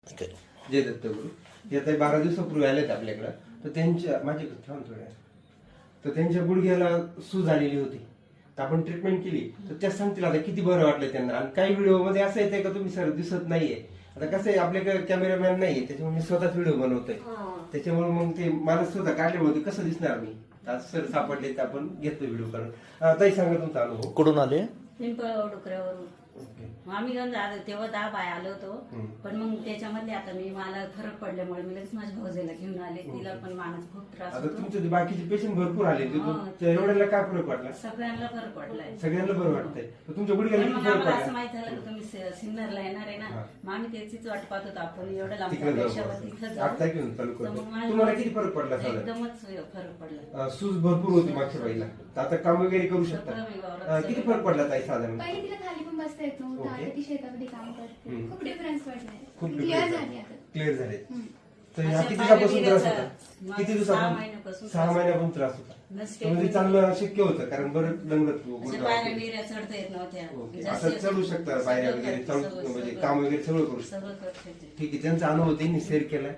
जय दत्तगुरु हे आता 12 दिवसापूर्वी आलेत आपल्याकडं. तर त्यांच्या माझ्याकडे थांब थोड्या, तर त्यांच्या गुडघ्याला सूज आलेली होती. तर आपण ट्रीटमेंट केली. तर त्या सांगतील आता किती बरं वाटलं त्यांना. आणि काही व्हिडिओ मध्ये असं येतंय का तुम्ही सर दिसत नाहीये. आता कसं आहे आपल्याकडे कॅमेरामॅन नाहीये, त्याच्यामुळे मी स्वतःच व्हिडिओ बनवतोय. त्याच्यामुळे मग ते मला स्वतः काढल्यामुळे कसं दिसणार मी. आज सर सापडले तर आपण घेतो व्हिडिओ काढून. ताई सांगा तुमचा अनुभव. कुठून आले? पिंपळ डोकऱ्यावरून आम्ही गंज आलो तेव्हा 10 बाय आलो होतो. पण मग त्याच्यामध्ये आता मला फरक पडल्यामुळे मी लगेच माझ्या भाऊजीला घेऊन आले. तिला पण मानाचा खूप त्रास आता होतो. तुमचे बाकीचे पेशंट भरपूर आले. एवढ्याला काय फरक पडला? सगळ्यांना फरक पडलाय. सगळ्यांना बरं वाटतंय. तर तुमच्या गुडघ्याला पण किती मग फरक आम्हाला असं पडला? माहित झालं की तुम्ही सिन्नरला येणार आहे ना. मग आम्ही त्याचीच वाट पाहत होतो. आपण एवढं लांब तिकडे पेशावर तिथं जाऊ. जाऊ. आता घेऊन चालू तर करतो. मग माझ्या तुम्हाला किती फरक पडला साधारण? एकदमच फरक पडला. सूज भरपूर होती मागच्या बाईला. तर आता काम वगैरे करू शकता. सगळं मी वावरात किती फरक पडला ताई साधारण? पहिले तिला खाली पण बसता येत नव्हतं. ओके. आता ती शेतामध्ये काम करते. खूप डिफरन्स पडलाय. खूप क्लिअर झाली आता. क्लिअर झाले. तर अशा ह्या किती पायऱ्या दिवसापासून त्रास होता? बिऱ्याचा किती 6 दिवसापासून? महिन्यापासून 6 महिन्यापासून त्रास होता. नसते. म्हणजे चांगलं शक्य होतं कारण बरं दंगत अशा पायऱ्या बिऱ्या चढता येत नव्हत्या. ओके. जास्त आता चढू शकता पायऱ्या सगळं वगैरे सगळं म्हणजे सगळं काम वगैरे सगळं करू शकता. सगळं करते ते. ठीक आहे. त्यांचा अनुभव त्यांनी शेअर केलाय.